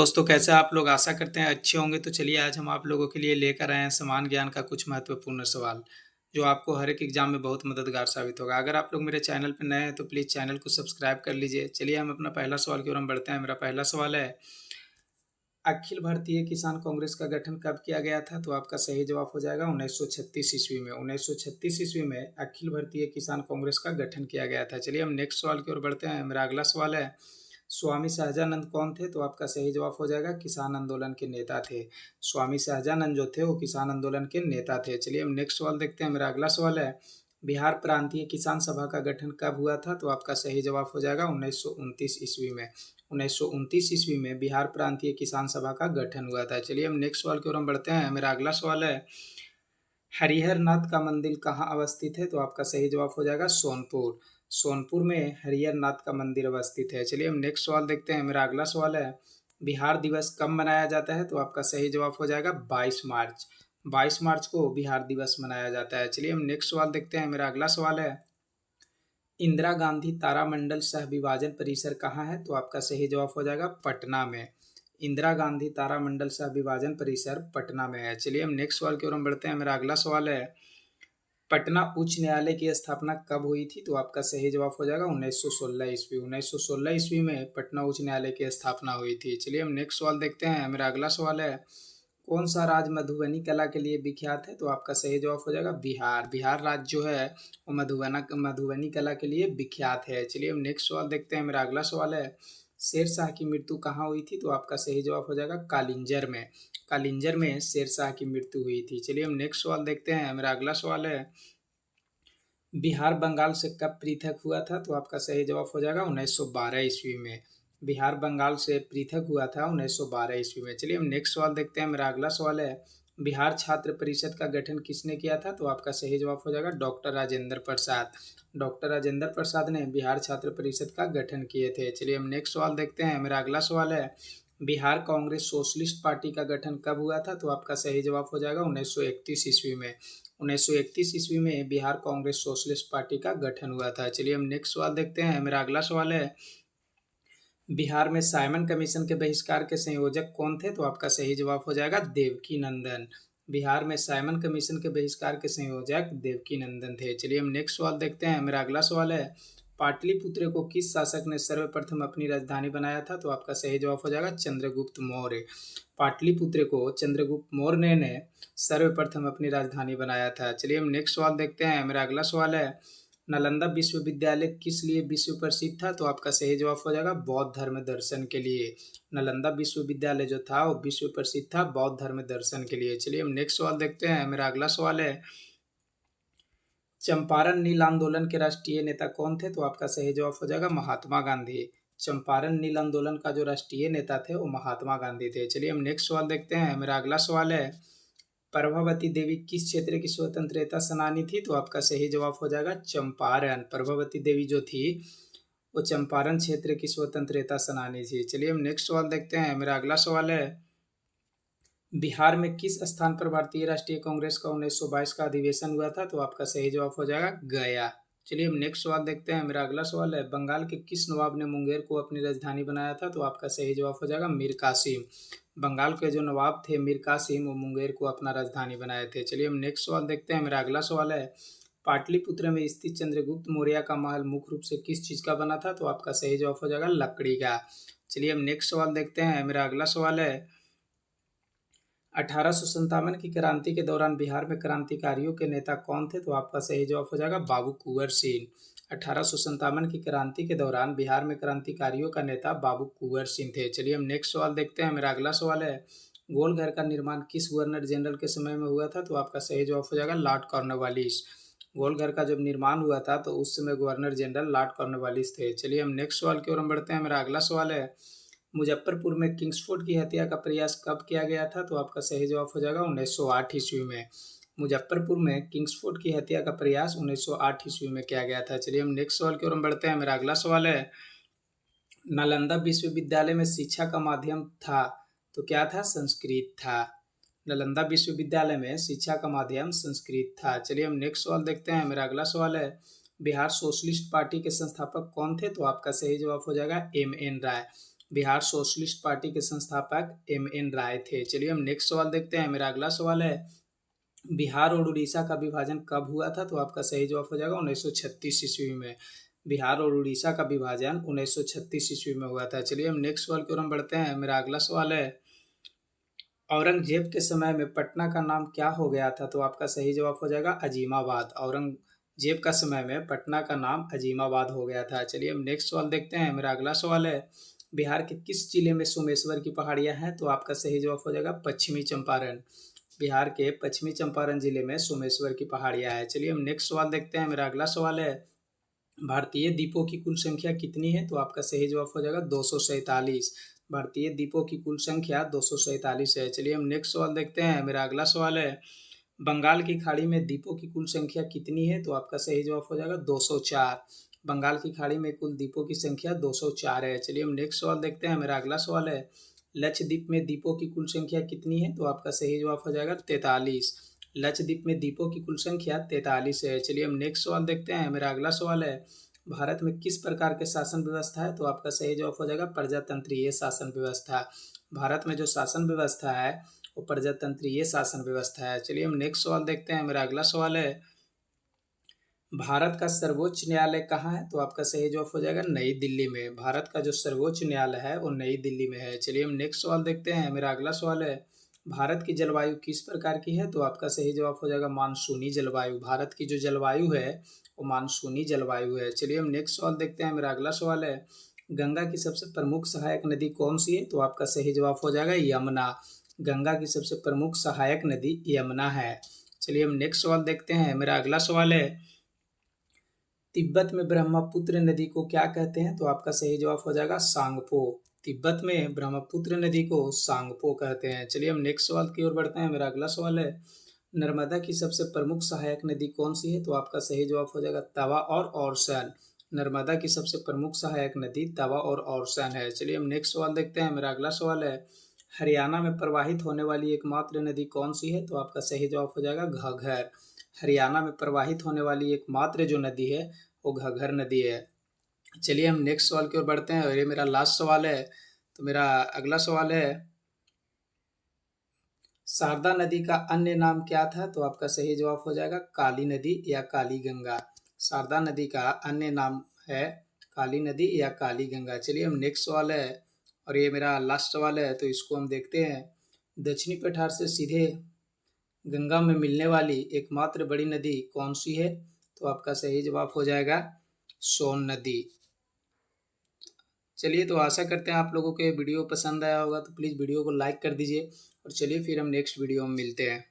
दोस्तों कैसे आप लोग आशा करते हैं अच्छे होंगे। तो चलिए आज हम आप लोगों के लिए लेकर आए हैं समान ज्ञान का कुछ महत्वपूर्ण सवाल जो आपको हर एक एग्जाम में बहुत मददगार साबित होगा। अगर आप लोग मेरे चैनल पर नए हैं तो प्लीज़ चैनल को सब्सक्राइब कर लीजिए। चलिए हम अपना पहला सवाल की ओर हम बढ़ते हैं। मेरा पहला सवाल है, अखिल भारतीय किसान कांग्रेस का गठन कब किया गया था? तो आपका सही जवाब हो जाएगा 1936 ईस्वी में। 1936 ईस्वी में अखिल भारतीय किसान कांग्रेस का गठन किया गया था। चलिए हम नेक्स्ट सवाल की ओर बढ़ते हैं। मेरा अगला सवाल है, स्वामी सहजानंद कौन थे? तो आपका सही जवाब हो जाएगा किसान आंदोलन के नेता थे। स्वामी सहजानंद जो थे वो किसान आंदोलन के नेता थे। चलिए हम नेक्स्ट सवाल देखते हैं। मेरा अगला सवाल है, बिहार प्रांतीय किसान सभा का गठन कब हुआ था? तो आपका सही जवाब हो जाएगा 1929 ईस्वी में। 1929 ईस्वी में बिहार प्रांतीय किसान सभा का गठन हुआ था। चलिए हम नेक्स्ट सवाल की ओर हम बढ़ते हैं। मेरा अगला सवाल है, हरिहर नाथ का मंदिर कहाँ अवस्थित है? तो आपका सही जवाब हो जाएगा सोनपुर। सोनपुर में हरिहर नाथ का मंदिर अवस्थित है। चलिए हम नेक्स्ट सवाल देखते हैं। मेरा अगला सवाल है, बिहार दिवस कब मनाया जाता है? तो आपका सही जवाब हो जाएगा 22 मार्च। 22 मार्च को बिहार दिवस मनाया जाता है। चलिए हम नेक्स्ट सवाल देखते हैं। मेरा अगला सवाल है, इंदिरा गांधी तारामंडल सह विभाजन परिसर कहाँ है? तो आपका सही जवाब हो जाएगा पटना में। इंदिरा गांधी तारामंडल सह विभाजन परिसर पटना में है। चलिए हम नेक्स्ट सवाल की ओर हम बढ़ते हैं। मेरा अगला सवाल है, पटना उच्च न्यायालय की स्थापना कब हुई थी? तो आपका सही जवाब हो जाएगा 1916 ईस्वी। 1916 ईस्वी में पटना उच्च न्यायालय की स्थापना हुई थी। चलिए हम नेक्स्ट सवाल देखते हैं। मेरा अगला सवाल है, कौन सा राज्य मधुबनी कला के लिए विख्यात है? तो आपका सही जवाब हो जाएगा बिहार। बिहार राज्य जो है वो मधुबनी कला के लिए विख्यात है। चलिए हम नेक्स्ट सवाल देखते हैं। मेरा अगला सवाल है, शेर शाह की मृत्यु कहाँ हुई थी? तो आपका सही जवाब हो जाएगा कालिंजर में। कालिंजर में शेर शाह की मृत्यु हुई थी। चलिए हम नेक्स्ट सवाल देखते हैं। मेरा अगला सवाल है, बिहार बंगाल से कब पृथक हुआ था? तो आपका सही जवाब हो जाएगा 1912 ईस्वी में। बिहार बंगाल से पृथक हुआ था 1912 ईस्वी में। चलिए हम नेक्स्ट सवाल देखते हैं। मेरा अगला सवाल है, बिहार छात्र परिषद का गठन किसने किया था? तो आपका सही जवाब हो जाएगा डॉक्टर राजेंद्र प्रसाद। डॉक्टर राजेंद्र प्रसाद ने बिहार छात्र परिषद का गठन किए थे। चलिए हम नेक्स्ट सवाल देखते हैं। मेरा अगला सवाल है, बिहार कांग्रेस सोशलिस्ट पार्टी का गठन कब हुआ था? तो आपका सही जवाब हो जाएगा 1931 ईस्वी में। 1931 ईस्वी में बिहार कांग्रेस सोशलिस्ट पार्टी का गठन हुआ था। चलिए हम नेक्स्ट सवाल देखते हैं। मेरा अगला सवाल है, बिहार में साइमन कमीशन के बहिष्कार के संयोजक कौन थे? तो आपका सही जवाब हो जाएगा देवकी नंदन। बिहार में साइमन कमीशन के बहिष्कार के संयोजक देवकी नंदन थे। चलिए हम नेक्स्ट सवाल देखते हैं। मेरा अगला सवाल है, पाटलिपुत्र को किस शासक ने सर्वप्रथम अपनी राजधानी बनाया था? तो आपका सही जवाब हो जाएगा चंद्रगुप्त मौर्य। पाटलिपुत्र को चंद्रगुप्त मौर्य ने सर्वप्रथम अपनी राजधानी बनाया था। चलिए हम नेक्स्ट सवाल देखते हैं। मेरा अगला सवाल है, नालंदा विश्वविद्यालय किस लिए विश्व प्रसिद्ध था? तो आपका सही जवाब हो जाएगा बौद्ध धर्म दर्शन के लिए। नालंदा विश्वविद्यालय जो था वो विश्व प्रसिद्ध था बौद्ध धर्म दर्शन के लिए। चलिए हम नेक्स्ट सवाल देखते हैं। मेरा अगला सवाल है, चंपारण नील आंदोलन के राष्ट्रीय नेता कौन थे? तो आपका सही जवाब हो जाएगा महात्मा गांधी। चंपारण नील आंदोलन का जो राष्ट्रीय नेता थे वो महात्मा गांधी थे। चलिए हम नेक्स्ट सवाल देखते हैं। मेरा अगला सवाल है, प्रभावती देवी किस क्षेत्र की स्वतंत्रता सेनानी थी? तो आपका सही जवाब हो जाएगा चंपारण। प्रभावती देवी जो थी वो चंपारण क्षेत्र की स्वतंत्रता सेनानी थी। चलिए हम नेक्स्ट सवाल देखते हैं। मेरा अगला सवाल है, बिहार में किस स्थान पर भारतीय राष्ट्रीय कांग्रेस का 1922 का अधिवेशन हुआ था? तो आपका सही जवाब हो जाएगा गया। चलिए हम नेक्स्ट सवाल देखते हैं। मेरा अगला सवाल है, बंगाल के किस नवाब ने मुंगेर को अपनी राजधानी बनाया था? तो आपका सही जवाब हो जाएगा मीर कासिम। बंगाल के जो नवाब थे मीर कासिम वो मुंगेर को अपना राजधानी बनाए थे। चलिए हम नेक्स्ट सवाल देखते हैं। मेरा अगला सवाल है, पाटलिपुत्र में स्थित चंद्रगुप्त मौर्य का महल मुख्य रूप से किस चीज का बना था? तो आपका सही जवाब हो जाएगा लकड़ी का। चलिए हम नेक्स्ट सवाल देखते हैं। मेरा अगला सवाल है, 1857 की क्रांति के दौरान बिहार में क्रांतिकारियों के नेता कौन थे? तो आपका सही जवाब हो जाएगा बाबू कुंवर सिंह। 1857 की क्रांति के दौरान बिहार में क्रांतिकारियों का नेता बाबू कुंवर सिंह थे। चलिए हम नेक्स्ट सवाल देखते हैं। मेरा अगला सवाल है, गोलघर का निर्माण किस गवर्नर जनरल के समय में हुआ था? तो आपका सही जवाब हो जाएगा लॉर्ड कॉर्नवालिस। गोलघर का जब निर्माण हुआ था तो उस समय गवर्नर जनरल लॉर्ड कॉर्नवालिस थे। चलिए हम नेक्स्ट सवाल की ओर हम बढ़ते हैं। मेरा अगला सवाल है, मुजफ्फरपुर में किंग्सफोर्ड की हत्या का प्रयास कब किया गया था? तो आपका सही जवाब हो जाएगा 1908 ईस्वी में। मुजफ्फरपुर में किंग्सफोर्ड की हत्या का प्रयास 1908 ईस्वी में किया गया था। चलिए हम नेक्स्ट सवाल की ओर हम बढ़ते हैं। मेरा अगला सवाल है, नालंदा विश्वविद्यालय में शिक्षा का माध्यम था तो क्या था? संस्कृत था। नालंदा विश्वविद्यालय में शिक्षा का माध्यम संस्कृत था। चलिए हम नेक्स्ट सवाल देखते हैं। मेरा अगला सवाल है, बिहार सोशलिस्ट पार्टी के संस्थापक कौन थे? तो आपका सही जवाब हो जाएगा एम एन राय। बिहार सोशलिस्ट पार्टी के संस्थापक एम.एन. राय थे। चलिए हम नेक्स्ट सवाल देखते हैं। मेरा अगला सवाल है, बिहार और उड़ीसा का विभाजन कब हुआ था? तो आपका सही जवाब हो जाएगा 1936 ईस्वी में। बिहार और उड़ीसा का विभाजन 1936 ईस्वी में हुआ था। चलिए हम नेक्स्ट सवाल की ओर हम बढ़ते हैं। मेरा अगला सवाल है, औरंगजेब के समय में पटना का नाम क्या हो गया था? तो आपका सही जवाब हो जाएगा अजीमाबाद। औरंगजेब का समय में पटना का नाम अजीमाबाद हो गया था। चलिए हम नेक्स्ट सवाल देखते हैं। मेरा अगला सवाल है, बिहार के किस जिले में सोमेश्वर की पहाड़ियां हैं? तो आपका सही जवाब हो जाएगा पश्चिमी चंपारण। बिहार के पश्चिमी चंपारण जिले में सोमेश्वर की पहाड़ियां हैं। चलिए हम नेक्स्ट सवाल देखते हैं। मेरा अगला सवाल है, भारतीय द्वीपों की कुल संख्या कितनी है? तो आपका सही जवाब हो जाएगा 247। भारतीय द्वीपों की कुल संख्या 247 है। चलिए हम नेक्स्ट सवाल देखते हैं। मेरा अगला सवाल है, बंगाल की खाड़ी में द्वीपों की कुल संख्या कितनी है? तो आपका सही जवाब हो जाएगा 204। बंगाल की खाड़ी में कुल द्वीपों की संख्या 204 है। चलिए हम नेक्स्ट सवाल देखते हैं। मेरा अगला सवाल है, लक्षद्वीप में द्वीपों की कुल संख्या कितनी है? तो आपका सही जवाब हो जाएगा 43। लक्षद्वीप में द्वीपों की कुल संख्या 43 है। चलिए हम नेक्स्ट सवाल देखते हैं। मेरा अगला सवाल है, भारत में किस प्रकार के शासन व्यवस्था है? तो आपका सही जवाब हो जाएगा प्रजातंत्रीय शासन व्यवस्था। भारत में जो शासन व्यवस्था है वो प्रजातंत्रीय शासन व्यवस्था है। चलिए हम नेक्स्ट सवाल देखते हैं। मेरा अगला सवाल है, भारत का सर्वोच्च न्यायालय कहाँ है? तो आपका सही जवाब हो जाएगा नई दिल्ली में। भारत का जो सर्वोच्च न्यायालय है वो नई दिल्ली में है। चलिए हम नेक्स्ट सवाल देखते हैं। मेरा अगला सवाल है, भारत की जलवायु किस प्रकार की है? तो आपका सही जवाब हो जाएगा मानसूनी जलवायु। भारत की जो जलवायु है वो मानसूनी जलवायु है। चलिए हम नेक्स्ट सवाल देखते हैं। मेरा अगला सवाल है, गंगा की सबसे प्रमुख सहायक नदी कौन सी है? तो आपका सही जवाब हो जाएगा यमुना। गंगा की सबसे प्रमुख सहायक नदी यमुना है। चलिए हम नेक्स्ट सवाल देखते हैं। मेरा अगला सवाल है, तिब्बत में ब्रह्मपुत्र नदी को क्या कहते हैं? तो आपका सही जवाब हो जाएगा सांगपो। तिब्बत में ब्रह्मपुत्र नदी को सांगपो कहते हैं। चलिए हम नेक्स्ट सवाल की ओर बढ़ते हैं। मेरा अगला सवाल है, नर्मदा की सबसे प्रमुख सहायक नदी कौन सी है? तो आपका सही जवाब हो जाएगा तवा और औरसैन। नर्मदा की सबसे प्रमुख सहायक नदी तवा और औरसैन है। चलिए हम नेक्स्ट सवाल देखते हैं। मेरा अगला सवाल है, हरियाणा में प्रवाहित होने वाली एकमात्र नदी कौन सी है? तो आपका सही जवाब हो जाएगा घग्गर। हरियाणा में प्रवाहित होने वाली एकमात्र जो नदी है वो घग्गर नदी है। चलिए हम नेक्स्ट सवाल की ओर बढ़ते हैं और ये मेरा लास्ट सवाल है। तो मेरा अगला सवाल है, शारदा नदी का अन्य नाम क्या था? तो आपका सही जवाब हो जाएगा काली नदी या काली गंगा। शारदा नदी का अन्य नाम है काली नदी या काली गंगा। चलिए हम नेक्स्ट सवाल है और ये मेरा लास्ट सवाल है, तो इसको हम देखते हैं। दक्षिणी पठार से सीधे गंगा में मिलने वाली एकमात्र बड़ी नदी कौन सी है? तो आपका सही जवाब हो जाएगा सोन नदी। चलिए तो आशा करते हैं आप लोगों को ये वीडियो पसंद आया होगा, तो प्लीज़ वीडियो को लाइक कर दीजिए और चलिए फिर हम नेक्स्ट वीडियो में मिलते हैं।